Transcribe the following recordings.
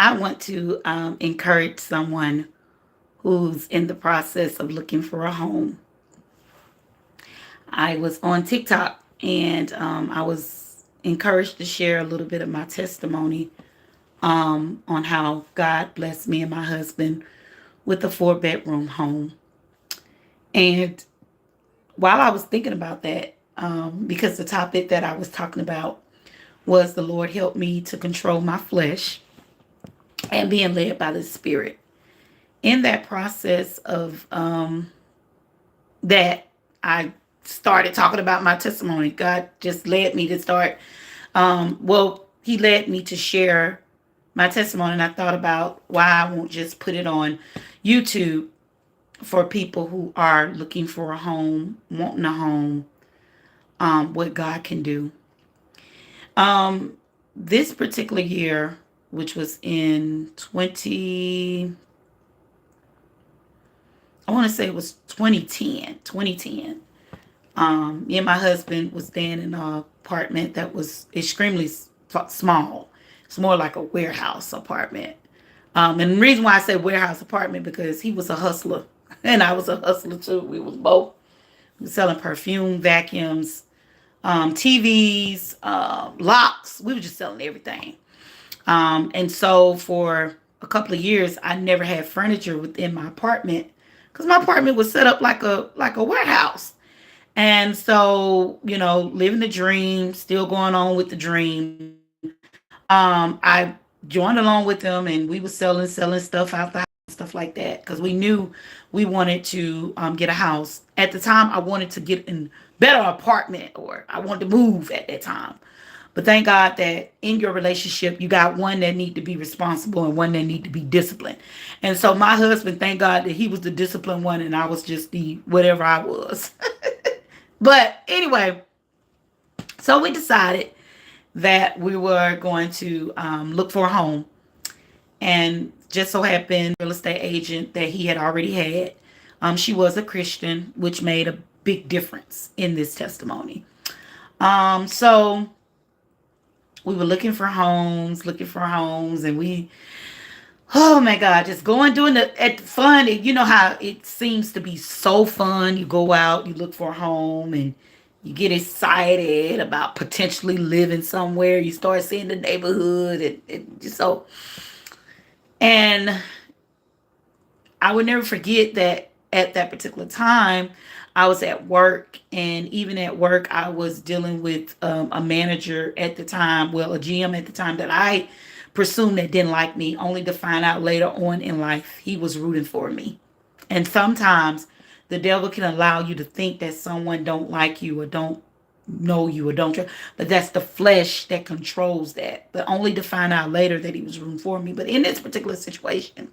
I want to encourage someone who's in the process of looking for a home. I was on TikTok and I was encouraged to share a little bit of my testimony on how God blessed me and my husband with a 4 bedroom home. And while I was thinking about that, because the topic that I was talking about was the Lord help me to control my flesh and being led by the Spirit. In that process of that, I started talking about my testimony. God just led me to start. He led me to share my testimony, and I thought about why I won't just put it on YouTube for people who are looking for a home, wanting a home, what God can do. Um, this particular year, which was in 20, I want to say it was 2010, 2010. Me and my husband was staying in an apartment that was extremely small. It's more like a warehouse apartment. And the reason why I say warehouse apartment because he was a hustler and I was a hustler too. We was both selling perfume, vacuums, TVs, locks. We were just selling everything. And so for a couple of years, I never had furniture within my apartment because my apartment was set up like a warehouse. And so, living the dream, still going on with the dream. I joined along with them, and we were selling stuff out the house, stuff like that, because we knew we wanted to get a house. At the time, I wanted to get in better apartment, or I wanted to move at that time. But thank God that in your relationship, you got one that need to be responsible and one that need to be disciplined. And so my husband, thank God that he was the disciplined one and I was just the whatever I was. But anyway, so we decided that we were going to look for a home. And just so happened, real estate agent that he had already had, she was a Christian, which made a big difference in this testimony. So we were looking for homes, and oh my God, just going doing the at fun. You know how it seems to be so fun. You go out, you look for a home, and you get excited about potentially living somewhere. You start seeing the neighborhood, and just so. And I would never forget that at that particular time, I was at work, and even at work, I was dealing with a manager at the time, well, a GM at the time that I presumed that didn't like me, only to find out later on in life he was rooting for me. And sometimes the devil can allow you to think that someone don't like you or don't know you or don't trust, but that's the flesh that controls that. But only to find out later that he was rooting for me. But in this particular situation,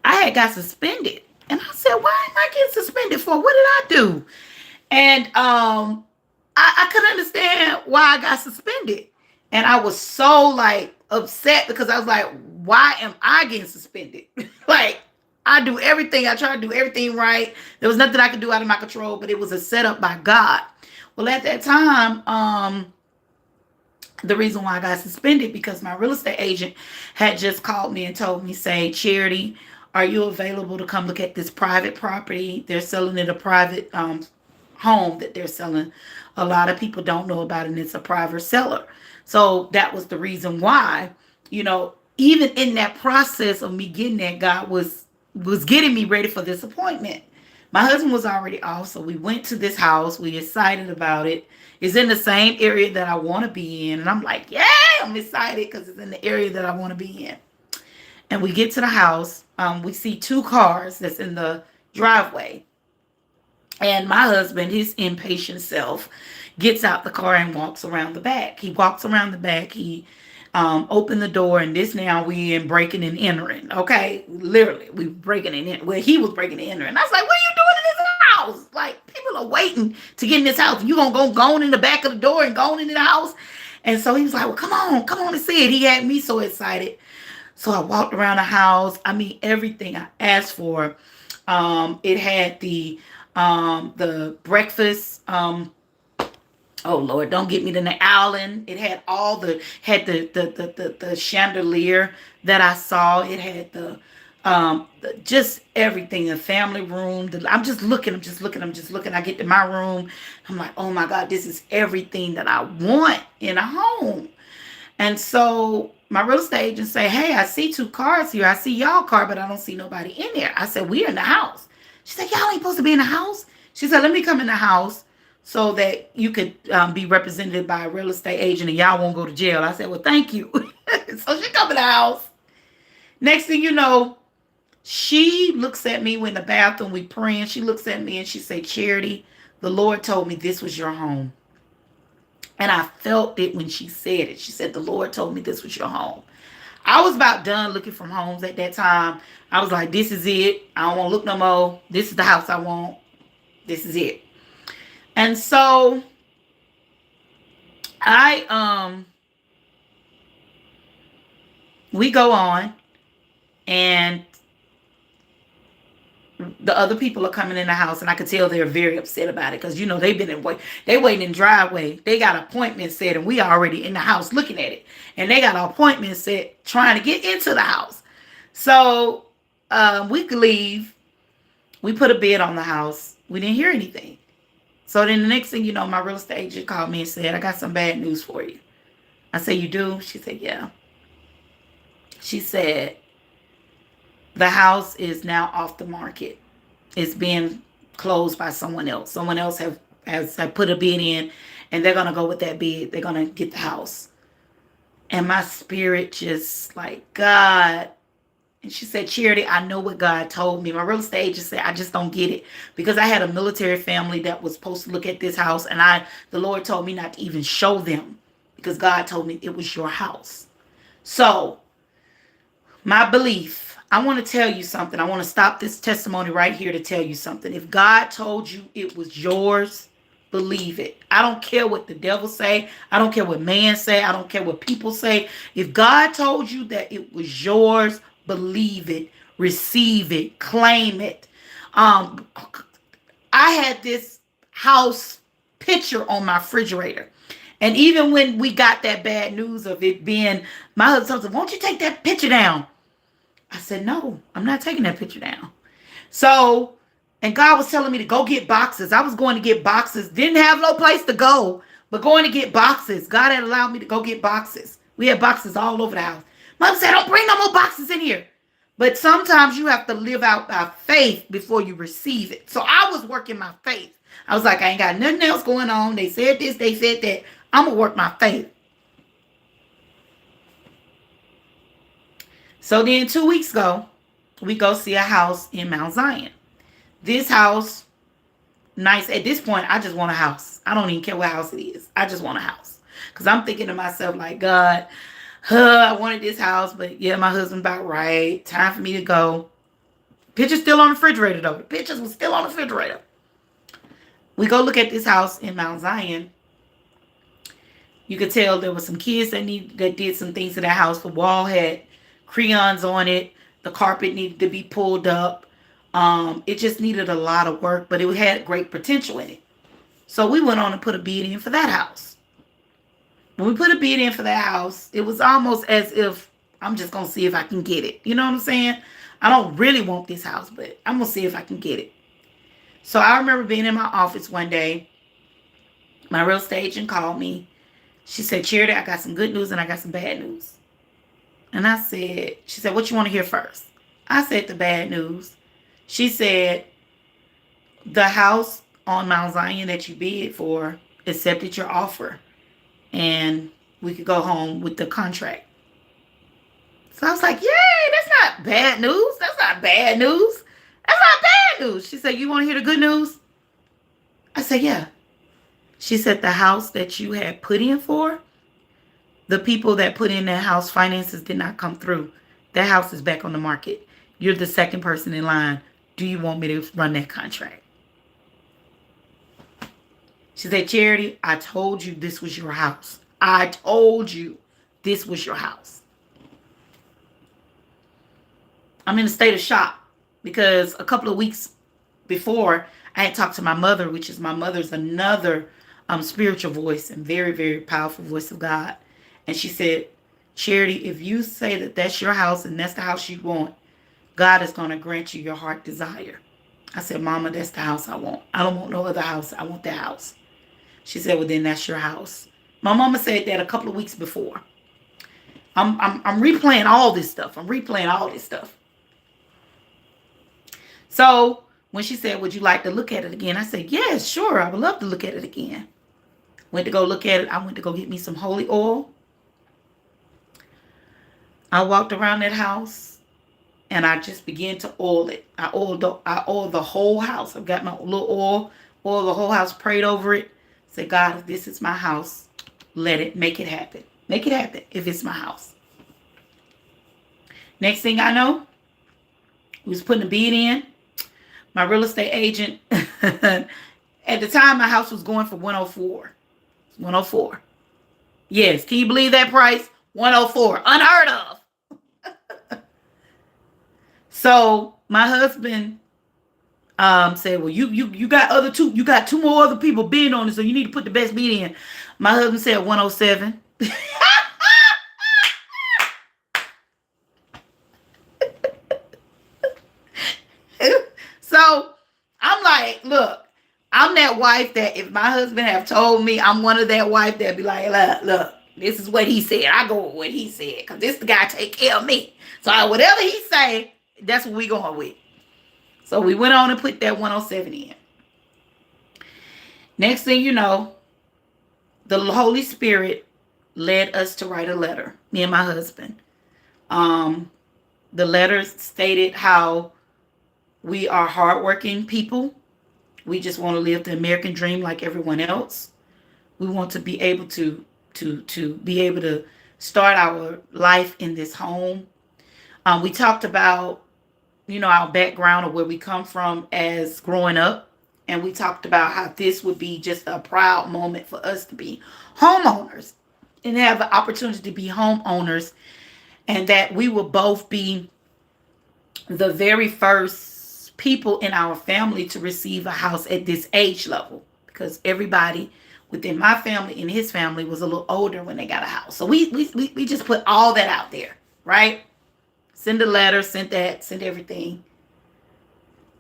I had got suspended. And I said, why am I getting suspended for? What did I do? And I couldn't understand why I got suspended. And I was so like upset because I was like, why am I getting suspended? Like, I do everything. I try to do everything right. There was nothing I could do out of my control, but it was a setup by God. Well, at that time, the reason why I got suspended because my real estate agent had just called me and told me, say, Charity, are you available to come look at this private property? They're selling it a private home that they're selling. A lot of people don't know about it, and it's a private seller. So that was the reason why, even in that process of me getting that, God was getting me ready for this appointment. My husband was already off, so we went to this house. We excited about it. It's in the same area that I want to be in, and I'm like, yeah, I'm excited because it's in the area that I want to be in. And we get to the house. We see 2 cars that's in the driveway. And my husband, his impatient self, gets out the car and walks around the back. He walks around the back. He opened the door, and this now we in breaking and entering. Okay, literally, we breaking and entering. Well, he was breaking and entering. I was like, "What are you doing in this house? Like, people are waiting to get in this house. You gonna go in the back of the door and go into the house?" And so he was like, "Well, come on and see it." He had me so excited. So I walked around the house. I mean, everything I asked for. It had the breakfast Oh Lord, don't get me to the Allen. It had all the had the chandelier that I saw. It had just everything, the family room. I'm just looking, I'm just looking, I'm just looking. I get to my room, I'm like, oh my God, this is everything that I want in a home. And so my real estate agent say, hey, I see two cars here. I see y'all car, but I don't see nobody in there. I said, we're in the house. She said, y'all ain't supposed to be in the house. She said, let me come in the house so that you could be represented by a real estate agent and y'all won't go to jail. I said, well, thank you. So she come in the house. Next thing you know, she looks at me when in the bathroom we praying. She looks at me and she said, Charity, the Lord told me this was your home. And I felt it when she said it. She said, the Lord told me this was your home. I was about done looking from homes at that time. I was like, this is it. I don't want to look no more. This is the house I want. This is it. And so we go on, and the other people are coming in the house, and I could tell they're very upset about it because, they've been they waiting in the driveway. They got an appointment set, and we already in the house looking at it. And they got an appointment set trying to get into the house. So we could leave. We put a bid on the house. We didn't hear anything. So then the next thing you know, my real estate agent called me and said, I got some bad news for you. I said, you do? She said, yeah. She said, the house is now off the market. It's being closed by someone else. Someone else has put a bid in, and they're going to go with that bid. They're going to get the house. And my spirit just like, God. And she said, Charity, I know what God told me. My real estate agent said, I just don't get it. Because I had a military family that was supposed to look at this house, and the Lord told me not to even show them because God told me it was your house. So my belief, I want to tell you something. I want to stop this testimony right here to tell you something. If God told you it was yours, believe it. I don't care what the devil say. I don't care what man say. I don't care what people say. If God told you that it was yours, believe it, receive it, claim it. I had this house picture on my refrigerator. And even when we got that bad news of it being, my husband said, won't you take that picture down? I said, no, I'm not taking that picture down. So, and God was telling me to go get boxes. I was going to get boxes. Didn't have no place to go, but going to get boxes. God had allowed me to go get boxes. We had boxes all over the house. Mom said, don't bring no more boxes in here. But sometimes you have to live out by faith before you receive it. So I was working my faith. I was like, I ain't got nothing else going on. They said this, they said that. I'm going to work my faith. So then 2 weeks ago, we go see a house in Mount Zion. This house, nice. At this point, I just want a house. I don't even care what house it is. I just want a house. Because I'm thinking to myself, like, God, I wanted this house, but yeah, my husband about right. Time for me to go. Picture's still on the refrigerator, though. The pictures was still on the refrigerator. We go look at this house in Mount Zion. You could tell there were some kids that did some things to that house. The wall had crayons on it. The carpet needed to be pulled up. It just needed a lot of work, but it had great potential in it. So we went on and put a bid in for that house. When we put a bid in for that house, it was almost as if I'm just going to see if I can get it. You know what I'm saying? I don't really want this house, but I'm going to see if I can get it. So I remember being in my office one day. My real estate agent called me. She said, Charity, I got some good news and I got some bad news. And she said, what you want to hear first? I said, the bad news. She said, the house on Mount Zion that you bid for accepted your offer. And we could go home with the contract. So I was like, yay, that's not bad news. That's not bad news. That's not bad news. She said, you want to hear the good news? I said, yeah. She said, the house that you had put in for, the people that put in that house finances did not come through. That house is back on the market. You're the second person in line. Do you want me to run that contract? She said, Charity, I told you this was your house. I told you this was your house. I'm in a state of shock because a couple of weeks before, I had talked to my mother, which is my mother's another spiritual voice and very, very powerful voice of God. And she said, Charity, if you say that that's your house and that's the house you want, God is going to grant you your heart desire. I said, Mama, that's the house I want. I don't want no other house. I want that house. She said, well, then that's your house. My mama said that a couple of weeks before. I'm replaying all this stuff. So when she said, would you like to look at it again? I said, yes, sure. I would love to look at it again. Went to go look at it. I went to go get me some holy oil. I walked around that house and I just began to oil it. I oiled the whole house. I've got my little oil the whole house, prayed over it. Said, God, if this is my house, make it happen. Make it happen if it's my house. Next thing I know, we was putting a bid in. My real estate agent, at the time, my house was going for 104. 104. Yes, can you believe that price? 104. Unheard of. So my husband said, well, you got you got two more other people bidding on it, so you need to put the best bid in. My husband said 107. So I'm like, look, I'm that wife that if my husband have told me, I'm one of that wife that be like, look, this is what he said. I go with what he said because this the guy take care of me. So whatever he say, that's what we going with. So we went on and put that 107 in. Next thing you know, the Holy Spirit led us to write a letter, me and my husband. The letter stated how we are hardworking people. We just want to live the American dream like everyone else. We want to be able to be able to start our life in this home. We talked about, our background of where we come from as growing up. And we talked about how this would be just a proud moment for us to be homeowners and have the opportunity to be homeowners. And that we will both be the very first people in our family to receive a house at this age level. Because everybody within my family and his family was a little older when they got a house. So we just put all that out there, right? Send a letter, sent everything.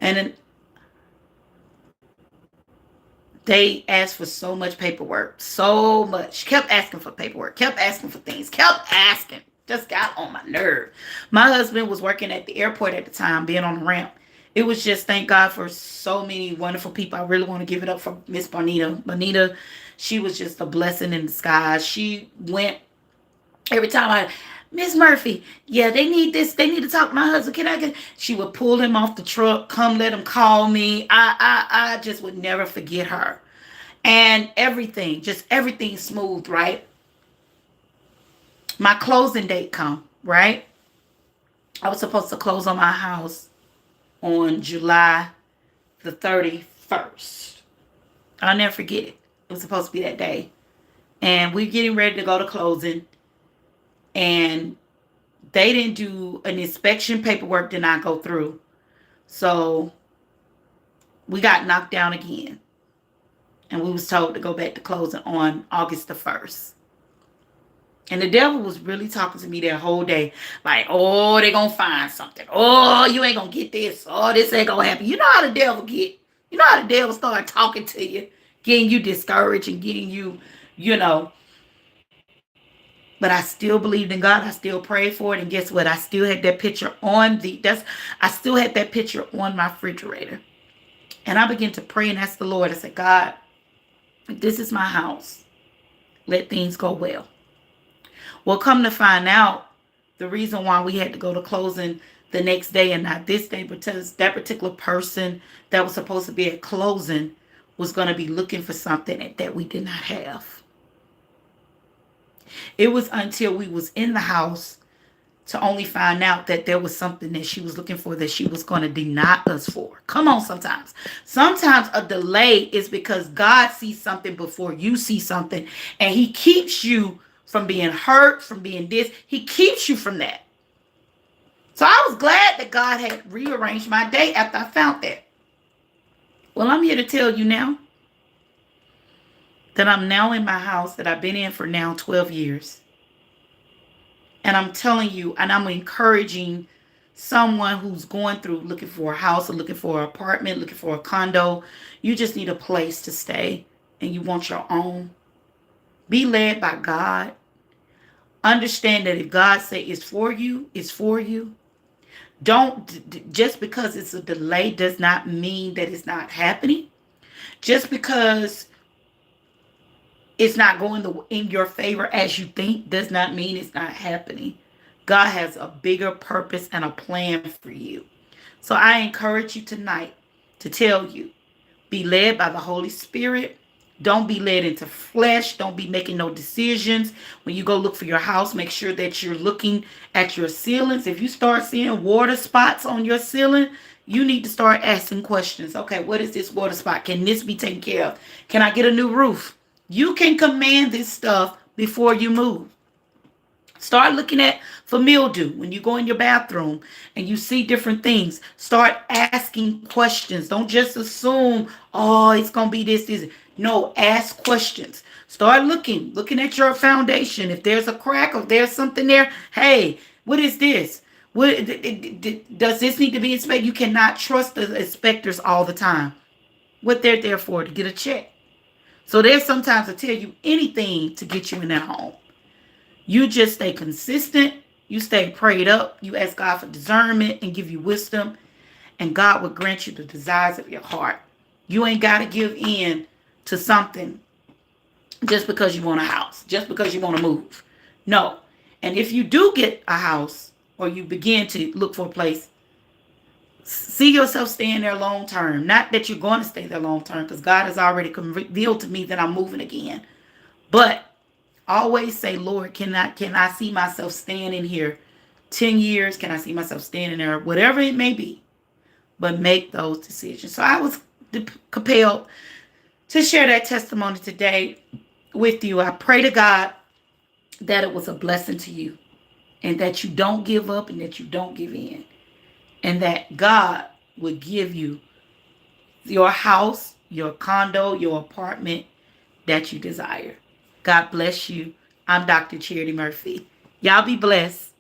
And then they asked for so much paperwork, so much. Kept asking for paperwork, kept asking for things, kept asking. Just got on my nerve. My husband was working at the airport at the time, being on the ramp. It was just, thank God for so many wonderful people. I really want to give it up for Miss Bonita. Bonita, she was just a blessing in disguise. She went every time Miss Murphy, yeah, they need this. They need to talk to my husband. She would pull him off the truck, come let him call me. I just would never forget her. And everything smooth, right? My closing date come, right? I was supposed to close on my house on July the 31st. I'll never forget it. It was supposed to be that day. And we're getting ready to go to closing. And they didn't do an inspection. Paperwork did not go through. So we got knocked down again. And we was told to go back to closing on August the 1st. And the devil was really talking to me that whole day. Like, oh, they going to find something. Oh, you ain't going to get this. Oh, this ain't going to happen. You know how the devil get. You know how the devil start talking to you. Getting you discouraged and getting you, But I still believed in God. I still prayed for it. And guess what? I still had that picture on my refrigerator. And I began to pray and ask the Lord. I said, God, if this is my house, let things go well. Well, come to find out, the reason why we had to go to closing the next day and not this day, because that particular person that was supposed to be at closing was going to be looking for something that we did not have. It was until we was in the house to only find out that there was something that she was looking for that she was going to deny us for. Come on, sometimes. Sometimes a delay is because God sees something before you see something, and he keeps you from being hurt, from being this. He keeps you from that. So I was glad that God had rearranged my day after I found that. Well, I'm here to tell you now that I'm now in my house that I've been in for now 12 years. And I'm telling you, and I'm encouraging someone who's going through looking for a house or looking for an apartment, looking for a condo. You just need a place to stay and you want your own. Be led by God. Understand that if God say it's for you, it's for you. Don't just because it's a delay does not mean that it's not happening. Just because it's not going in your favor as you think does not mean it's not happening. God has a bigger purpose and a plan for you. So I encourage you tonight to tell you, be led by the Holy Spirit. Don't be led into flesh. Don't be making no decisions. When you go look for your house, make sure that you're looking at your ceilings. If you start seeing water spots on your ceiling, you need to start asking questions. Okay, what is this water spot? Can this be taken care of? Can I get a new roof? You can command this stuff before you move. Start looking at for mildew when you go in your bathroom and you see different things. Start asking questions. Don't just assume, oh, it's going to be this. No, ask questions. Start looking at your foundation. If there's a crack or there's something there, hey, what is this? What does this need to be inspected? You cannot trust the inspectors all the time. What they're there for, to get a check. So there's sometimes to tell you anything to get you in that home. You just stay consistent. You stay prayed up. You ask God for discernment and give you wisdom. And God will grant you the desires of your heart. You ain't got to give in to something just because you want a house. Just because you want to move. No. And if you do get a house or you begin to look for a place, see yourself staying there long term. Not that you're going to stay there long term, because God has already revealed to me that I'm moving again. But always say, Lord, can I see myself staying in here 10 years? Can I see myself staying in there? Whatever it may be. But make those decisions. So I was compelled to share that testimony today with you. I pray to God that it was a blessing to you and that you don't give up and that you don't give in. And that God would give you your house, your condo, your apartment that you desire. God bless you. I'm Dr. Charity Murphy. Y'all be blessed.